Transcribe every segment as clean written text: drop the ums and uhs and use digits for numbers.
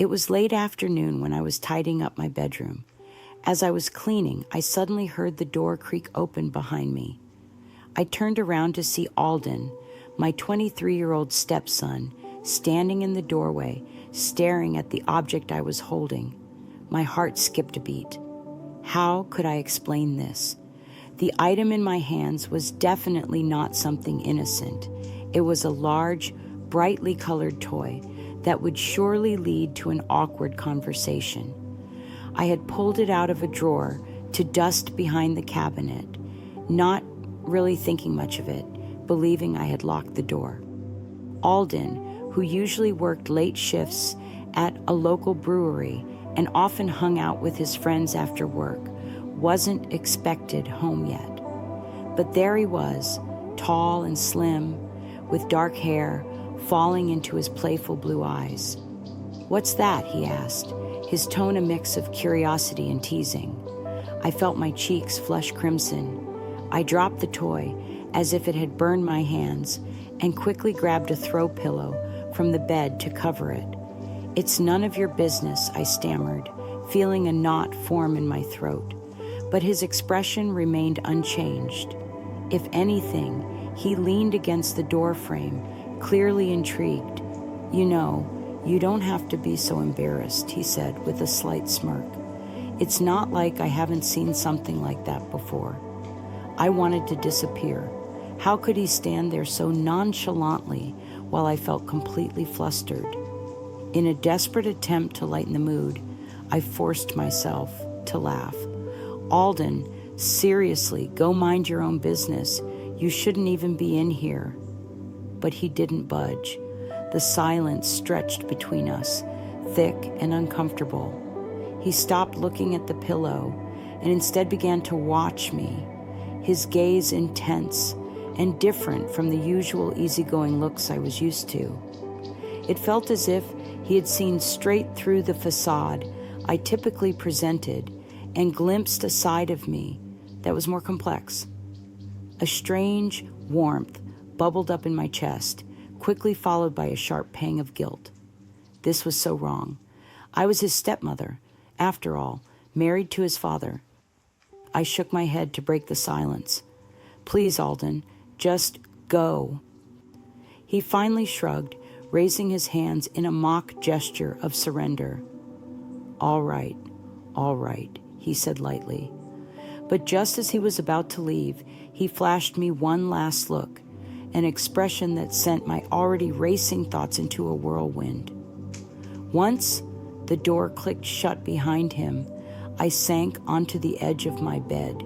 It was late afternoon when I was tidying up my bedroom. As I was cleaning, I suddenly heard the door creak open behind me. I turned around to see Alden, my 23-year-old stepson, standing in the doorway, staring at the object I was holding. My heart skipped a beat. How could I explain this? The item in my hands was definitely not something innocent. It was a large, brightly colored toy that would surely lead to an awkward conversation. I had pulled it out of a drawer to dust behind the cabinet, not really thinking much of it, believing I had locked the door. Alden, who usually worked late shifts at a local brewery and often hung out with his friends after work, wasn't expected home yet. But there he was, tall and slim, with dark hair falling into his playful blue eyes. "What's that?" he asked, his tone a mix of curiosity and teasing. I felt my cheeks flush crimson. I dropped the toy as if it had burned my hands and quickly grabbed a throw pillow from the bed to cover it. "It's none of your business," I stammered, feeling a knot form in my throat. But his expression remained unchanged. If anything, he leaned against the door frame, clearly intrigued. "You know, you don't have to be so embarrassed," he said with a slight smirk. "It's not like I haven't seen something like that before." I wanted to disappear. How could he stand there so nonchalantly while I felt completely flustered? In a desperate attempt to lighten the mood, I forced myself to laugh. "Alden, seriously, go mind your own business. You shouldn't even be in here." But he didn't budge. The silence stretched between us, thick and uncomfortable. He stopped looking at the pillow and instead began to watch me, his gaze intense and different from the usual easygoing looks I was used to. It felt as if he had seen straight through the facade I typically presented and glimpsed a side of me that was more complex. A strange warmth bubbled up in my chest, quickly followed by a sharp pang of guilt. This was so wrong. I was his stepmother, after all, married to his father. I shook my head to break the silence. "Please, Alden, just go." He finally shrugged, raising his hands in a mock gesture of surrender. All right," he said lightly. But just as he was about to leave, he flashed me one last look, an expression that sent my already racing thoughts into a whirlwind. Once the door clicked shut behind him, I sank onto the edge of my bed,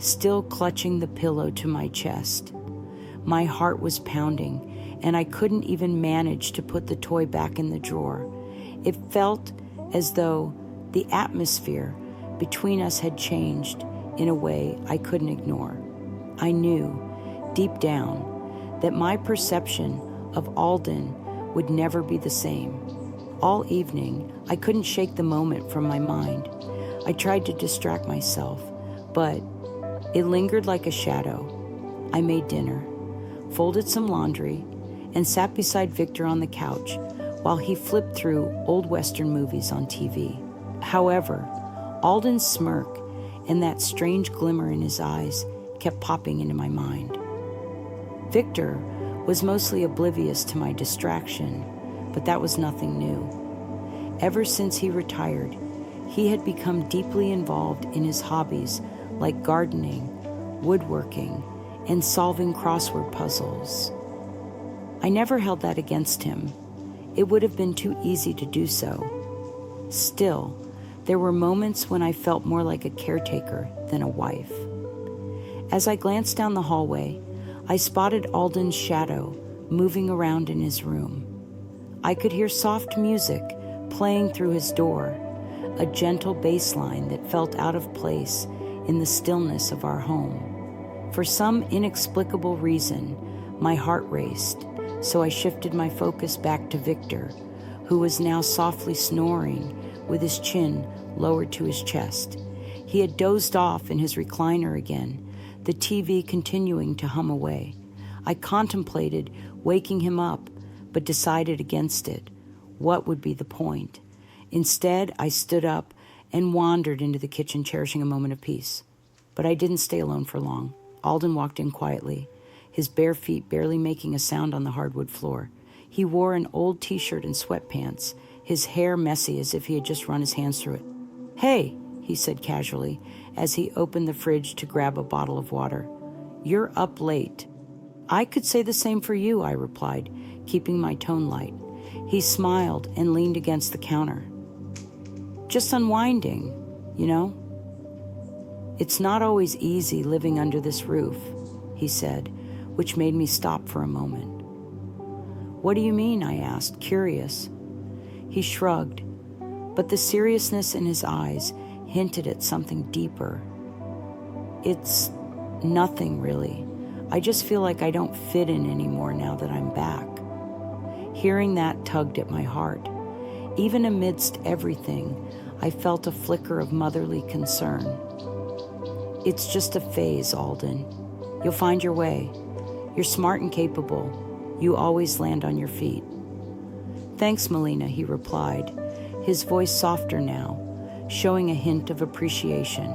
still clutching the pillow to my chest. My heart was pounding, and I couldn't even manage to put the toy back in the drawer. It felt as though the atmosphere between us had changed in a way I couldn't ignore. I knew, deep down, that my perception of Alden would never be the same. All evening, I couldn't shake the moment from my mind. I tried to distract myself, but it lingered like a shadow. I made dinner, folded some laundry, and sat beside Victor on the couch while he flipped through old Western movies on TV. However, Alden's smirk and that strange glimmer in his eyes kept popping into my mind. Victor was mostly oblivious to my distraction, but that was nothing new. Ever since he retired, he had become deeply involved in his hobbies like gardening, woodworking, and solving crossword puzzles. I never held that against him. It would have been too easy to do so. Still, there were moments when I felt more like a caretaker than a wife. As I glanced down the hallway, I spotted Alden's shadow moving around in his room. I could hear soft music playing through his door, a gentle bass line that felt out of place in the stillness of our home. For some inexplicable reason, my heart raced, so I shifted my focus back to Victor, who was now softly snoring with his chin lowered to his chest. He had dozed off in his recliner again, the TV continuing to hum away. I contemplated waking him up, but decided against it. What would be the point? Instead, I stood up and wandered into the kitchen, cherishing a moment of peace. But I didn't stay alone for long. Alden walked in quietly, his bare feet barely making a sound on the hardwood floor. He wore an old t-shirt and sweatpants, his hair messy as if he had just run his hands through it. "Hey," he said casually, as he opened the fridge to grab a bottle of water. "You're up late." "I could say the same for you," I replied, keeping my tone light. He smiled and leaned against the counter. "Just unwinding, you know? It's not always easy living under this roof," he said, which made me stop for a moment. "What do you mean?" I asked, curious. He shrugged, but the seriousness in his eyes hinted at something deeper. "It's nothing, really. I just feel like I don't fit in anymore now that I'm back." Hearing that tugged at my heart. Even amidst everything, I felt a flicker of motherly concern. "It's just a phase, Alden. You'll find your way. You're smart and capable. You always land on your feet." "Thanks, Melina," he replied, his voice softer now, showing a hint of appreciation.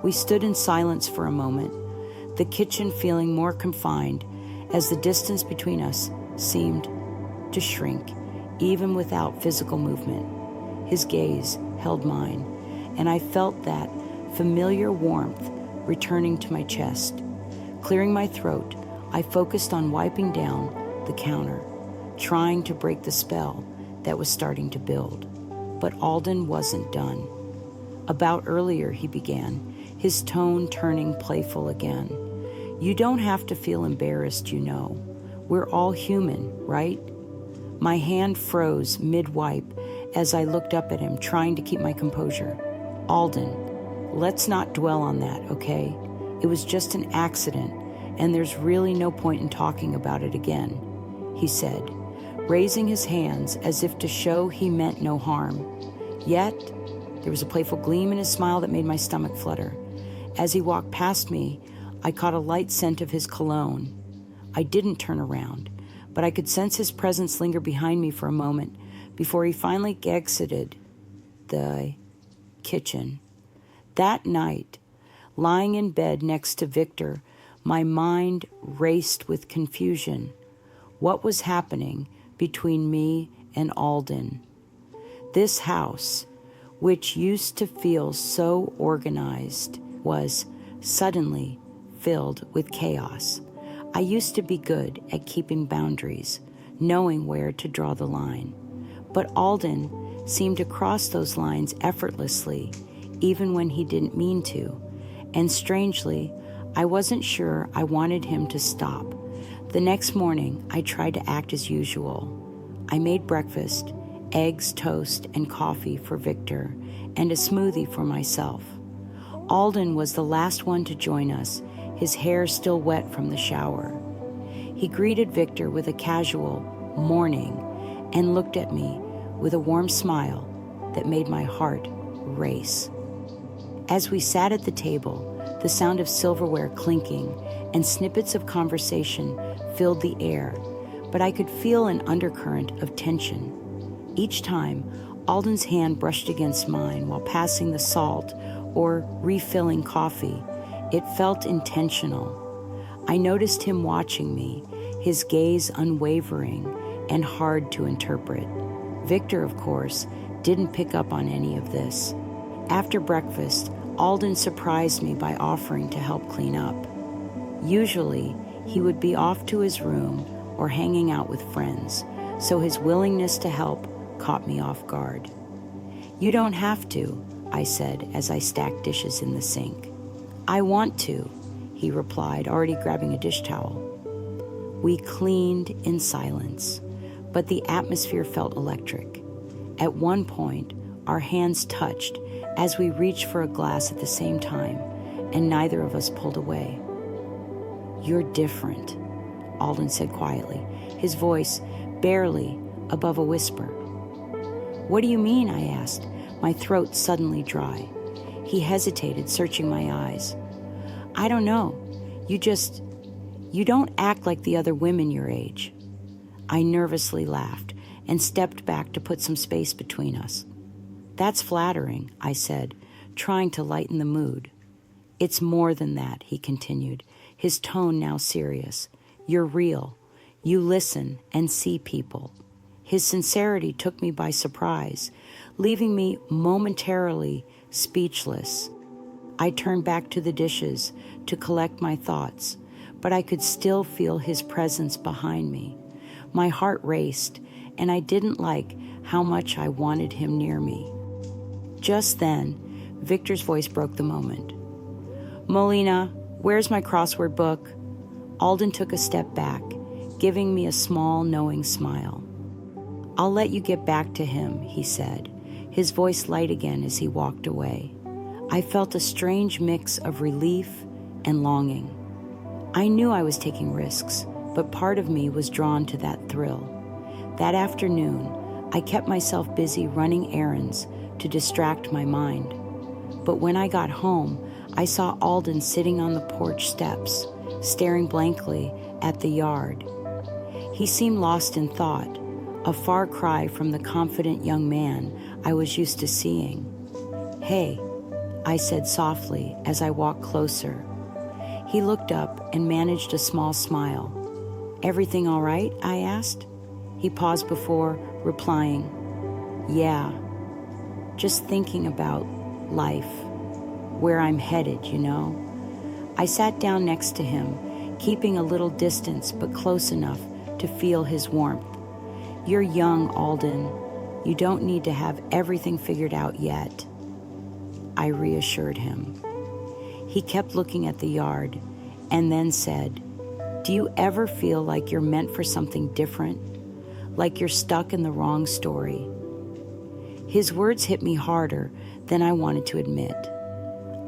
We stood in silence for a moment, the kitchen feeling more confined as the distance between us seemed to shrink, even without physical movement. His gaze held mine, and I felt that familiar warmth returning to my chest. Clearing my throat, I focused on wiping down the counter, trying to break the spell that was starting to build. But Alden wasn't done. "About earlier," he began, his tone turning playful again. "You don't have to feel embarrassed, you know. We're all human, right?" My hand froze mid-wipe as I looked up at him, trying to keep my composure. "Alden, let's not dwell on that, okay? It was just an accident, and there's really no point in talking about it again," he said, raising his hands as if to show he meant no harm. Yet, there was a playful gleam in his smile that made my stomach flutter. As he walked past me, I caught a light scent of his cologne. I didn't turn around, but I could sense his presence linger behind me for a moment before he finally exited the kitchen. That night, lying in bed next to Victor, my mind raced with confusion. What was happening between me and Alden? This house, which used to feel so organized, was suddenly filled with chaos. I used to be good at keeping boundaries, knowing where to draw the line. But Alden seemed to cross those lines effortlessly, even when he didn't mean to. And strangely, I wasn't sure I wanted him to stop. The next morning, I tried to act as usual. I made breakfast, eggs, toast, and coffee for Victor, and a smoothie for myself. Alden was the last one to join us, his hair still wet from the shower. He greeted Victor with a casual "morning" and looked at me with a warm smile that made my heart race. As we sat at the table, the sound of silverware clinking and snippets of conversation filled the air, but I could feel an undercurrent of tension. Each time, Alden's hand brushed against mine while passing the salt or refilling coffee. It felt intentional. I noticed him watching me, his gaze unwavering and hard to interpret. Victor, of course, didn't pick up on any of this. After breakfast, Alden surprised me by offering to help clean up. Usually, he would be off to his room or hanging out with friends, so his willingness to help caught me off guard. "You don't have to," I said as I stacked dishes in the sink. "I want to," he replied, already grabbing a dish towel. We cleaned in silence, but the atmosphere felt electric. At one point, our hands touched as we reached for a glass at the same time, and neither of us pulled away. "You're different," Alden said quietly, his voice barely above a whisper. "What do you mean?" I asked, my throat suddenly dry. He hesitated, searching my eyes. "I don't know. You don't act like the other women your age." I nervously laughed, and stepped back to put some space between us. "That's flattering," I said, trying to lighten the mood. "It's more than that," he continued, his tone now serious. "You're real. You listen and see people." His sincerity took me by surprise, leaving me momentarily speechless. I turned back to the dishes to collect my thoughts, but I could still feel his presence behind me. My heart raced, and I didn't like how much I wanted him near me. Just then, Victor's voice broke the moment. "Molina, where's my crossword book?" Alden took a step back, giving me a small, knowing smile. "I'll let you get back to him," he said, his voice light again as he walked away. I felt a strange mix of relief and longing. I knew I was taking risks, but part of me was drawn to that thrill. That afternoon, I kept myself busy running errands to distract my mind. But when I got home, I saw Alden sitting on the porch steps, staring blankly at the yard. He seemed lost in thought, a far cry from the confident young man I was used to seeing. "Hey," I said softly as I walked closer. He looked up and managed a small smile. "Everything all right?" I asked. He paused before replying, "Yeah, just thinking about life, where I'm headed, you know." I sat down next to him, keeping a little distance but close enough to feel his warmth. "You're young, Alden. You don't need to have everything figured out yet," I reassured him. He kept looking at the yard and then said, "Do you ever feel like you're meant for something different? Like you're stuck in the wrong story?" His words hit me harder than I wanted to admit.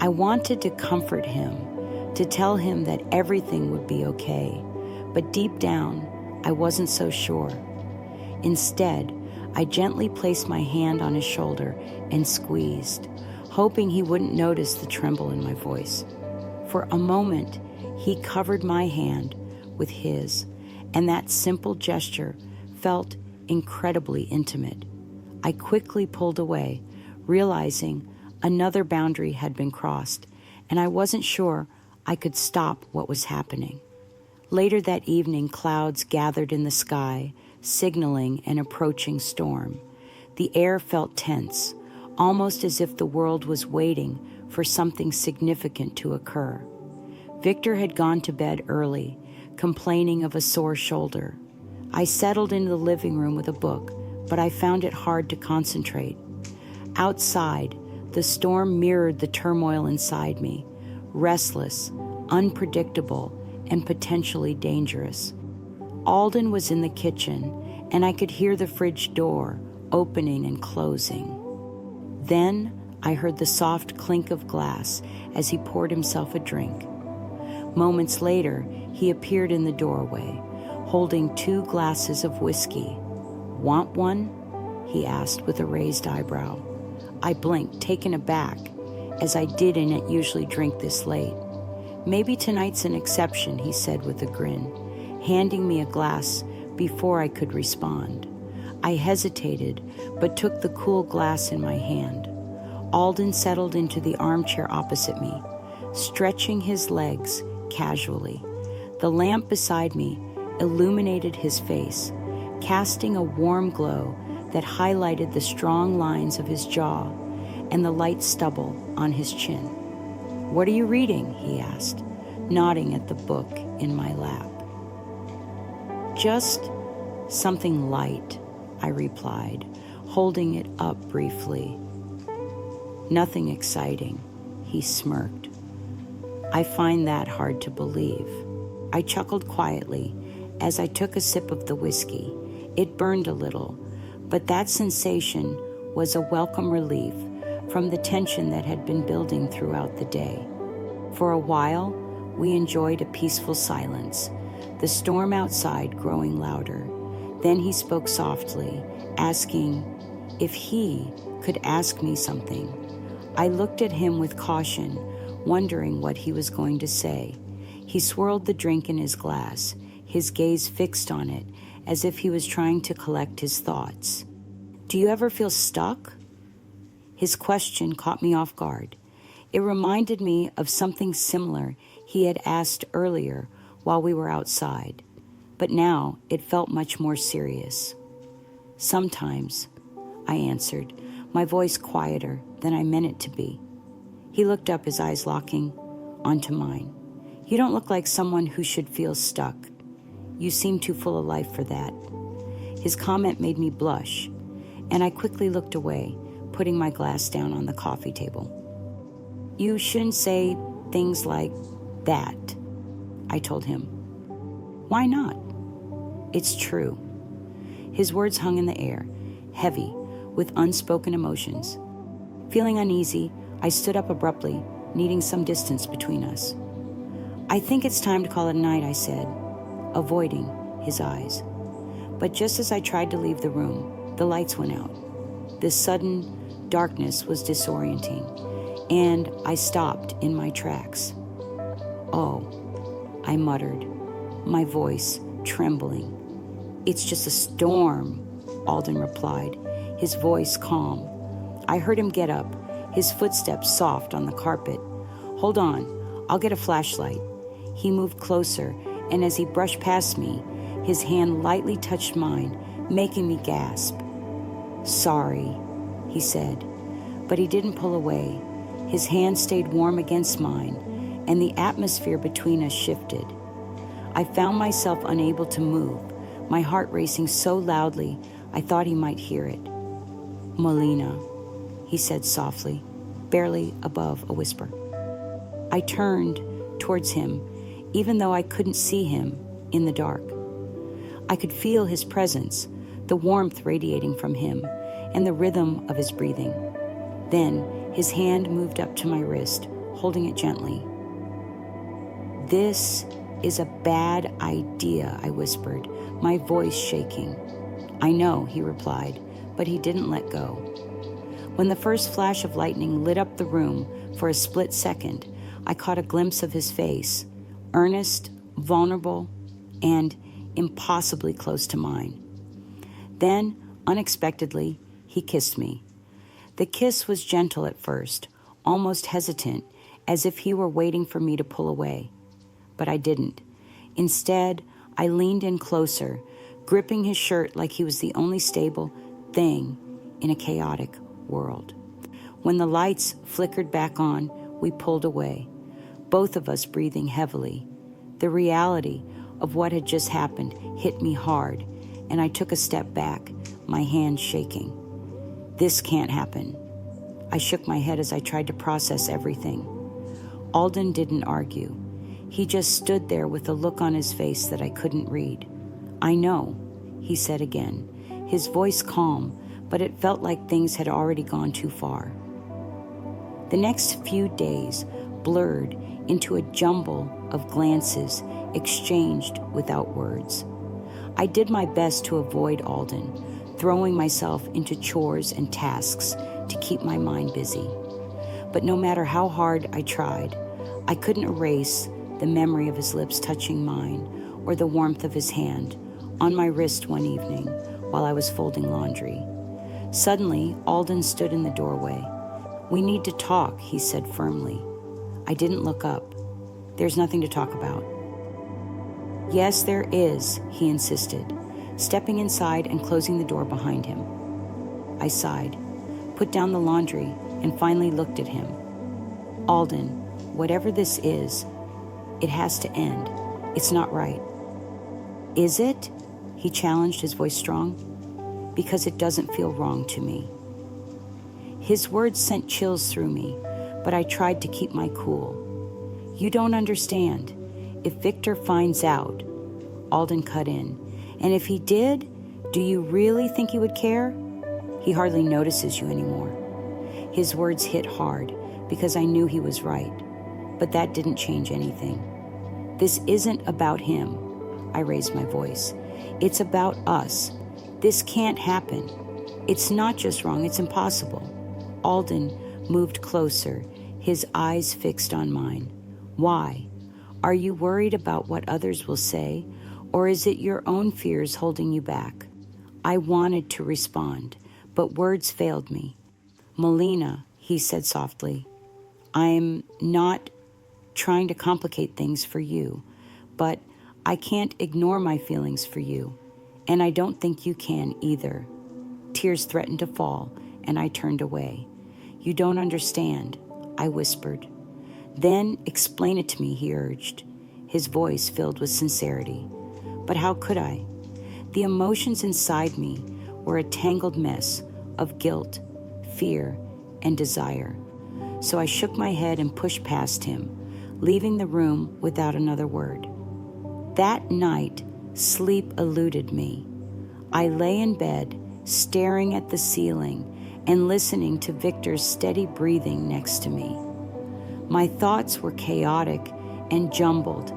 I wanted to comfort him, to tell him that everything would be okay, but deep down, I wasn't so sure. Instead, I gently placed my hand on his shoulder and squeezed, hoping he wouldn't notice the tremble in my voice. For a moment, he covered my hand with his, and that simple gesture felt incredibly intimate. I quickly pulled away, realizing another boundary had been crossed, and I wasn't sure I could stop what was happening. Later that evening, clouds gathered in the sky, signaling an approaching storm. The air felt tense, almost as if the world was waiting for something significant to occur. Victor had gone to bed early, complaining of a sore shoulder. I settled into the living room with a book, but I found it hard to concentrate. Outside, the storm mirrored the turmoil inside me, restless, unpredictable, and potentially dangerous. Alden was in the kitchen, and I could hear the fridge door opening and closing. Then I heard the soft clink of glass as he poured himself a drink. Moments later, he appeared in the doorway, holding 2 glasses of whiskey. "Want one?" he asked with a raised eyebrow. I blinked, taken aback, as I didn't usually drink this late. "Maybe tonight's an exception," he said with a grin, handing me a glass before I could respond. I hesitated, but took the cool glass in my hand. Alden settled into the armchair opposite me, stretching his legs casually. The lamp beside me illuminated his face, casting a warm glow that highlighted the strong lines of his jaw and the light stubble on his chin. "What are you reading?" he asked, nodding at the book in my lap. "Just something light," I replied, holding it up briefly. "Nothing exciting," he smirked. "I find that hard to believe." I chuckled quietly as I took a sip of the whiskey. It burned a little, but that sensation was a welcome relief from the tension that had been building throughout the day. For a while, we enjoyed a peaceful silence, the storm outside growing louder. Then he spoke softly, asking if he could ask me something. I looked at him with caution, wondering what he was going to say. He swirled the drink in his glass, his gaze fixed on it as if he was trying to collect his thoughts. "Do you ever feel stuck?" His question caught me off guard. It reminded me of something similar he had asked earlier while we were outside, but now it felt much more serious. "Sometimes," I answered, my voice quieter than I meant it to be. He looked up, his eyes locking onto mine. "You don't look like someone who should feel stuck. You seem too full of life for that." His comment made me blush, and I quickly looked away, putting my glass down on the coffee table. "You shouldn't say things like that," I told him. "Why not?" "It's true." His words hung in the air, heavy, with unspoken emotions. Feeling uneasy, I stood up abruptly, needing some distance between us. "I think it's time to call it a night," I said, avoiding his eyes. But just as I tried to leave the room, the lights went out. This sudden darkness was disorienting, and I stopped in my tracks. "Oh," I muttered, my voice trembling. "It's just a storm," Alden replied, his voice calm. I heard him get up, his footsteps soft on the carpet. "Hold on, I'll get a flashlight." He moved closer, and as he brushed past me, his hand lightly touched mine, making me gasp. "Sorry," he said, but he didn't pull away. His hand stayed warm against mine, and the atmosphere between us shifted. I found myself unable to move, my heart racing so loudly I thought he might hear it. "Melina," he said softly, barely above a whisper. I turned towards him, even though I couldn't see him in the dark. I could feel his presence, the warmth radiating from him, and the rhythm of his breathing. Then his hand moved up to my wrist, holding it gently. "This is a bad idea," I whispered, my voice shaking. "I know," he replied, but he didn't let go. When the first flash of lightning lit up the room for a split second, I caught a glimpse of his face, earnest, vulnerable, and impossibly close to mine. Then, unexpectedly, he kissed me. The kiss was gentle at first, almost hesitant, as if he were waiting for me to pull away. But I didn't. Instead, I leaned in closer, gripping his shirt like he was the only stable thing in a chaotic world. When the lights flickered back on, we pulled away, both of us breathing heavily. The reality of what had just happened hit me hard, and I took a step back, my hands shaking. "This can't happen." I shook my head as I tried to process everything. Alden didn't argue. He just stood there with a look on his face that I couldn't read. "I know," he said again, his voice calm, but it felt like things had already gone too far. The next few days blurred into a jumble of glances exchanged without words. I did my best to avoid Alden, throwing myself into chores and tasks to keep my mind busy. But no matter how hard I tried, I couldn't erase the memory of his lips touching mine or the warmth of his hand on my wrist one evening while I was folding laundry. Suddenly, Alden stood in the doorway. "We need to talk," he said firmly. I didn't look up. "There's nothing to talk about." "Yes, there is," he insisted, stepping inside and closing the door behind him. I sighed, put down the laundry, and finally looked at him. "Alden, whatever this is, it has to end. It's not right." "Is it?" he challenged, his voice strong. "Because it doesn't feel wrong to me." His words sent chills through me, but I tried to keep my cool. "You don't understand. If Victor finds out," Alden cut in, "and if he did, do you really think he would care? He hardly notices you anymore." His words hit hard because I knew he was right, but that didn't change anything. "This isn't about him," I raised my voice. "It's about us. This can't happen. It's not just wrong, it's impossible." Alden moved closer, his eyes fixed on mine. "Why? Are you worried about what others will say, Or is it your own fears holding you back? I wanted to respond, but words failed me. Melina, he said softly, I'm not trying to complicate things for you, but I can't ignore my feelings for you, and I don't think you can either. Tears threatened to fall, and I turned away. You don't understand, I whispered. Then explain it to me, he urged, his voice filled with sincerity. But how could I? The emotions inside me were a tangled mess of guilt, fear, and desire. So I shook my head and pushed past him, leaving the room without another word. That night, sleep eluded me. I lay in bed, staring at the ceiling and listening to Victor's steady breathing next to me. My thoughts were chaotic and jumbled,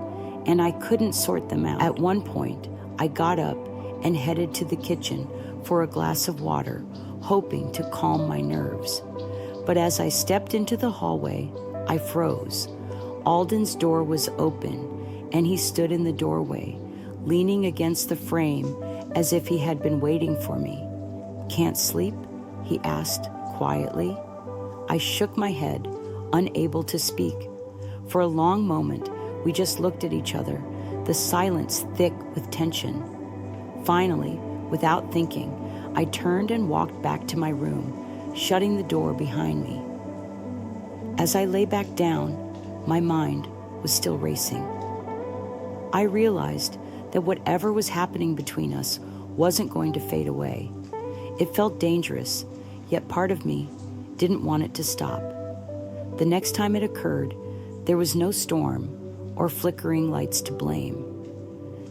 and I couldn't sort them out. At one point, I got up and headed to the kitchen for a glass of water, hoping to calm my nerves. But as I stepped into the hallway, I froze. Alden's door was open, and he stood in the doorway, leaning against the frame as if he had been waiting for me. Can't sleep? He asked quietly. I shook my head, unable to speak. For a long moment, we just looked at each other, the silence thick with tension. Finally, without thinking, I turned and walked back to my room, shutting the door behind me. As I lay back down, my mind was still racing. I realized that whatever was happening between us wasn't going to fade away. It felt dangerous, yet part of me didn't want it to stop. The next time it occurred, there was no storm or flickering lights to blame.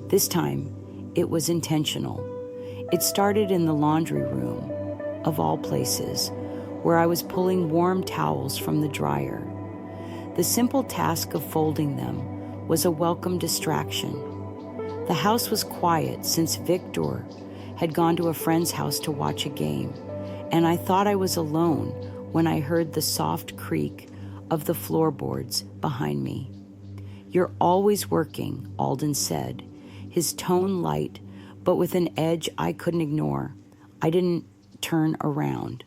This time, it was intentional. It started in the laundry room, of all places, where I was pulling warm towels from the dryer. The simple task of folding them was a welcome distraction. The house was quiet since Victor had gone to a friend's house to watch a game, and I thought I was alone when I heard the soft creak of the floorboards behind me. You're always working, Alden said, his tone light, but with an edge I couldn't ignore. I didn't turn around.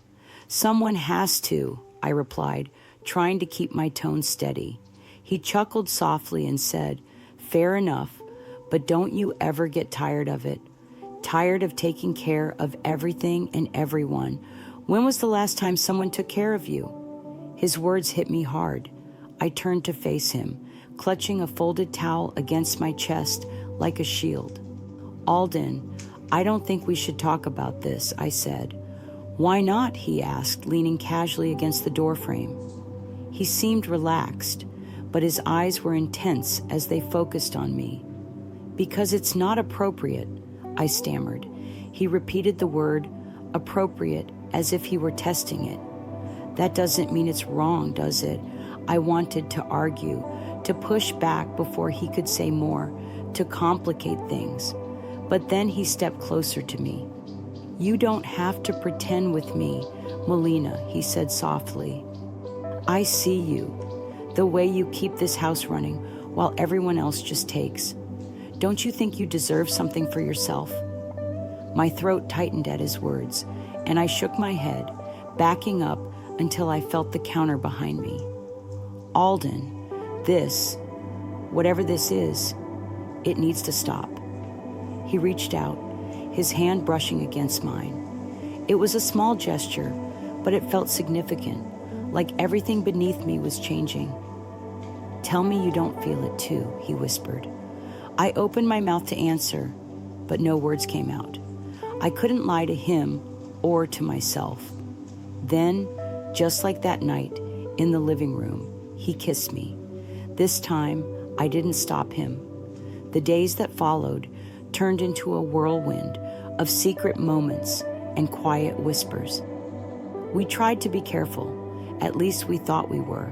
Someone has to, I replied, trying to keep my tone steady. He chuckled softly and said, fair enough, but don't you ever get tired of it? Tired of taking care of everything and everyone? When was the last time someone took care of you? His words hit me hard. I turned to face him, clutching a folded towel against my chest like a shield. Alden, I don't think we should talk about this, I said. Why not? He asked, leaning casually against the doorframe. He seemed relaxed, but his eyes were intense as they focused on me. Because it's not appropriate, I stammered. He repeated the word appropriate as if he were testing it. That doesn't mean it's wrong, does it? I wanted to argue, to push back before he could say more, to complicate things. But then he stepped closer to me. You don't have to pretend with me, Melina, he said softly. I see you, the way you keep this house running while everyone else just takes. Don't you think you deserve something for yourself? My throat tightened at his words, and I shook my head, backing up until I felt the counter behind me. Alden, this, whatever this is, it needs to stop. He reached out, his hand brushing against mine. It was a small gesture, but it felt significant, like everything beneath me was changing. Tell me you don't feel it too, he whispered. I opened my mouth to answer, but no words came out. I couldn't lie to him or to myself. Then, just like that night in the living room, he kissed me. This time, I didn't stop him. The days that followed turned into a whirlwind of secret moments and quiet whispers. We tried to be careful, at least we thought we were.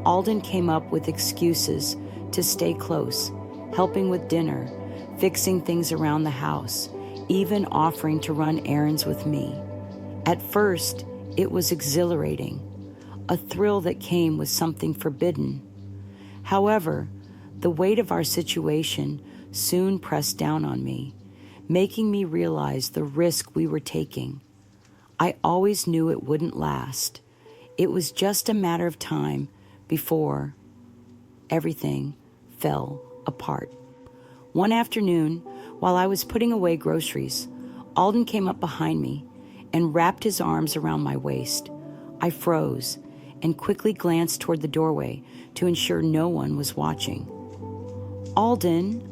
Alden came up with excuses to stay close, helping with dinner, fixing things around the house, even offering to run errands with me. At first, it was exhilarating, a thrill that came with something forbidden. However, the weight of our situation soon pressed down on me, making me realize the risk we were taking. I always knew it wouldn't last. It was just a matter of time before everything fell apart. One afternoon, while I was putting away groceries, Alden came up behind me and wrapped his arms around my waist. I froze and quickly glanced toward the doorway to ensure no one was watching. "Alden,"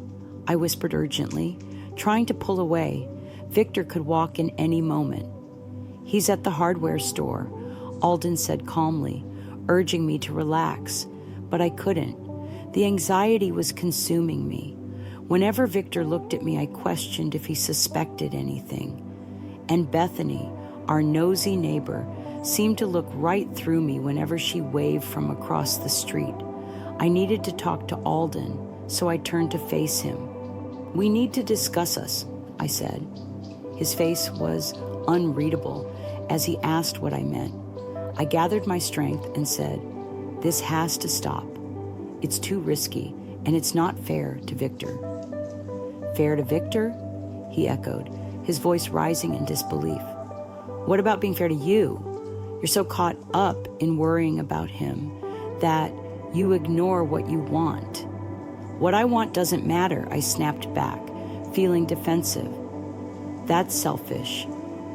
I whispered urgently, trying to pull away. Victor could walk in any moment. "He's at the hardware store," Alden said calmly, urging me to relax, but I couldn't. The anxiety was consuming me. Whenever Victor looked at me, I questioned if he suspected anything. And Bethany, our nosy neighbor, seemed to look right through me whenever she waved from across the street. I needed to talk to Alden, so I turned to face him. "We need to discuss us," I said. His face was unreadable as he asked what I meant. I gathered my strength and said, "This has to stop. It's too risky, and it's not fair to Victor." "Fair to Victor?" he echoed, his voice rising in disbelief. "What about being fair to you? You're so caught up in worrying about him that you ignore what you want." "What I want doesn't matter," I snapped back, feeling defensive. "That's selfish,"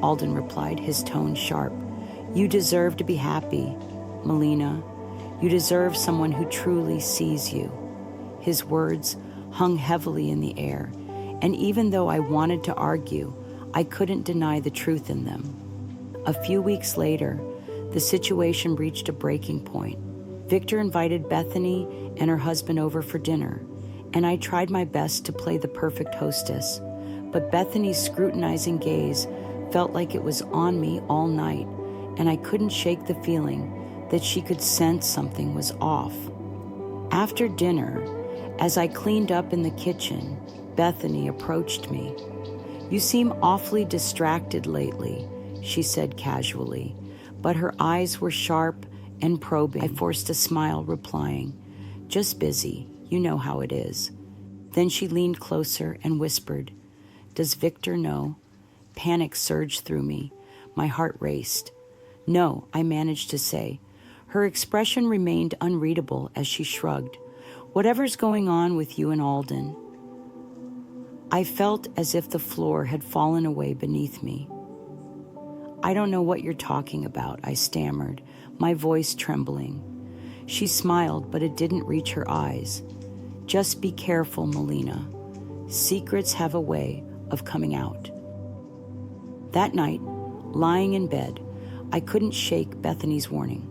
Alden replied, his tone sharp. "You deserve to be happy, Melina. You deserve someone who truly sees you." His words hung heavily in the air, and even though I wanted to argue, I couldn't deny the truth in them. A few weeks later, the situation reached a breaking point. Victor invited Bethany and her husband over for dinner, and I tried my best to play the perfect hostess, but Bethany's scrutinizing gaze felt like it was on me all night, and I couldn't shake the feeling that she could sense something was off. After dinner, as I cleaned up in the kitchen, Bethany approached me. "You seem awfully distracted lately," she said casually, but her eyes were sharp and probing. I forced a smile, replying, "Just busy, you know how it is." Then she leaned closer and whispered, "Does Victor know?" Panic surged through me. My heart raced. "No," I managed to say. Her expression remained unreadable as she shrugged. "Whatever's going on with you and Alden." I felt as if the floor had fallen away beneath me. "I don't know what you're talking about," I stammered, my voice trembling. She smiled, but it didn't reach her eyes. "Just be careful, Melina. Secrets have a way of coming out." That night, lying in bed, I couldn't shake Bethany's warning.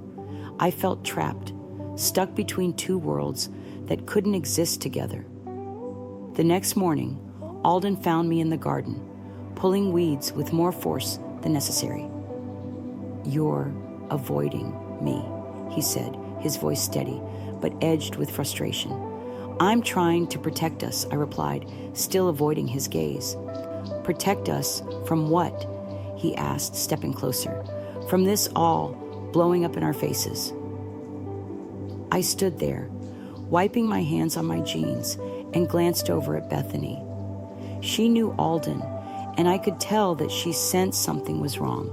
I felt trapped, stuck between two worlds that couldn't exist together. The next morning, Alden found me in the garden, pulling weeds with more force than necessary. "You're avoiding me," he said, his voice steady, but edged with frustration. "I'm trying to protect us," I replied, still avoiding his gaze. "Protect us from what?" he asked, stepping closer. "From this all blowing up in our faces." I stood there, wiping my hands on my jeans, and glanced over at Bethany. She knew Alden, and I could tell that she sensed something was wrong.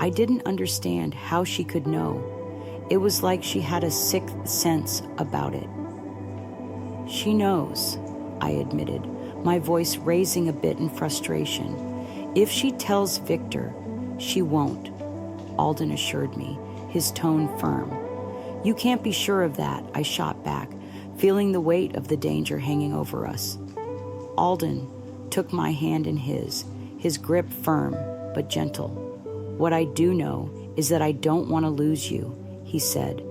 I didn't understand how she could know. It was like she had a sixth sense about it. "She knows," I admitted, my voice raising a bit in frustration. "If she tells Victor, she won't," Alden assured me, his tone firm. "You can't be sure of that," I shot back, feeling the weight of the danger hanging over us. Alden took my hand in his grip firm but gentle. "What I do know is that I don't want to lose you," he said,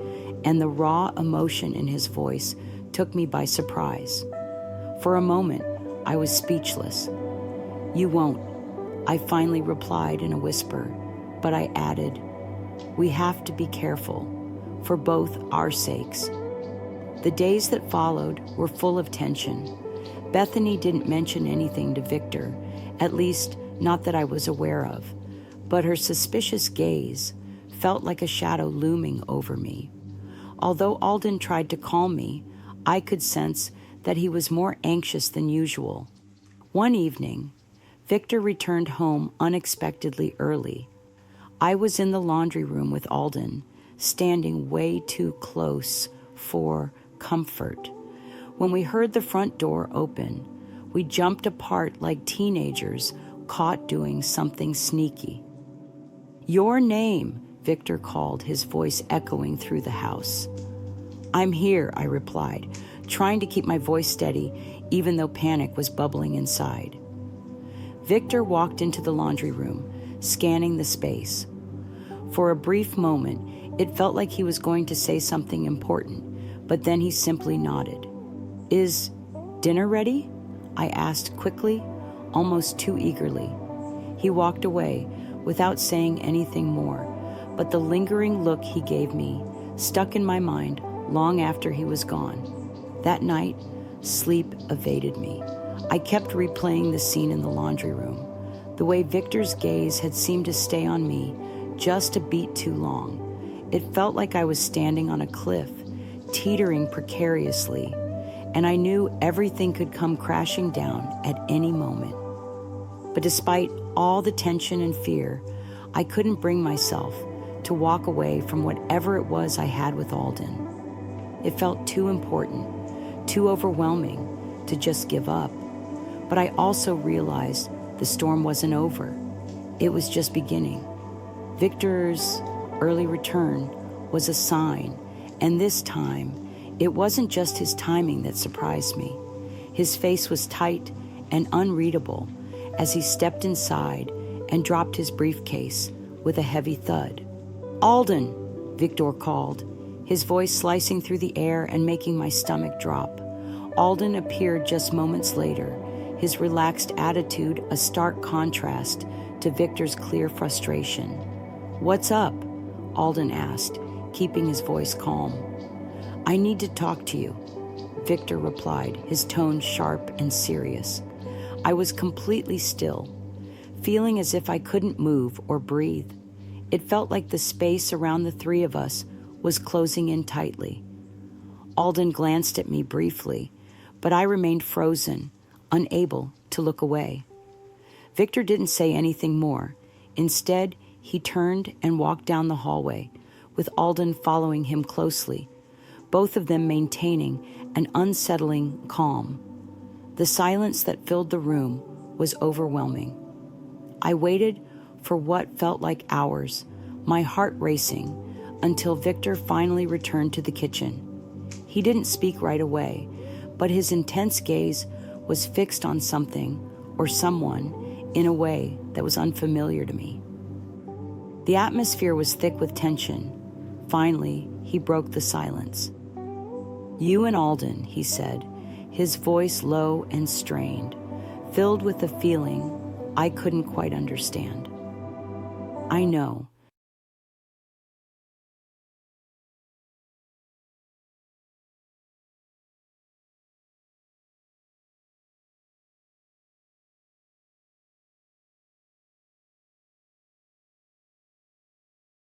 and the raw emotion in his voice took me by surprise. For a moment, I was speechless. "You won't," I finally replied in a whisper, but I added, "We have to be careful, for both our sakes." The days that followed were full of tension. Bethany didn't mention anything to Victor, at least not that I was aware of, but her suspicious gaze felt like a shadow looming over me. Although Alden tried to calm me, I could sense that he was more anxious than usual. One evening, Victor returned home unexpectedly early. I was in the laundry room with Alden, standing way too close for comfort. When we heard the front door open, we jumped apart like teenagers caught doing something sneaky. "Your name," Victor called, his voice echoing through the house. "I'm here," I replied, trying to keep my voice steady even though panic was bubbling inside. Victor walked into the laundry room, scanning the space. For a brief moment, it felt like he was going to say something important, but then he simply nodded. "Is dinner ready?" I asked quickly, almost too eagerly. He walked away without saying anything more, but the lingering look he gave me stuck in my mind long after he was gone. That night, sleep evaded me. I kept replaying the scene in the laundry room. The way Victor's gaze had seemed to stay on me just a beat too long. It felt like I was standing on a cliff, teetering precariously, and I knew everything could come crashing down at any moment. But despite all the tension and fear, I couldn't bring myself to walk away from whatever it was I had with Alden. It felt too important, too overwhelming to just give up. But I also realized the storm wasn't over. It was just beginning. Victor's early return was a sign, and this time, it wasn't just his timing that surprised me. His face was tight and unreadable as he stepped inside and dropped his briefcase with a heavy thud. "Alden," Victor called, his voice slicing through the air and making my stomach drop. Alden appeared just moments later, his relaxed attitude a stark contrast to Victor's clear frustration. "What's up?" Alden asked, keeping his voice calm. "I need to talk to you," Victor replied, his tone sharp and serious. I was completely still, feeling as if I couldn't move or breathe. It felt like the space around the three of us was closing in tightly. Alden glanced at me briefly, but I remained frozen, unable to look away. Victor didn't say anything more. Instead, he turned and walked down the hallway, with Alden following him closely, both of them maintaining an unsettling calm. The silence that filled the room was overwhelming. I waited for what felt like hours, my heart racing, until Victor finally returned to the kitchen. He didn't speak right away, but his intense gaze was fixed on something or someone in a way that was unfamiliar to me. The atmosphere was thick with tension. Finally, he broke the silence. "You and Alden," he said, his voice low and strained, filled with a feeling I couldn't quite understand. "I know,"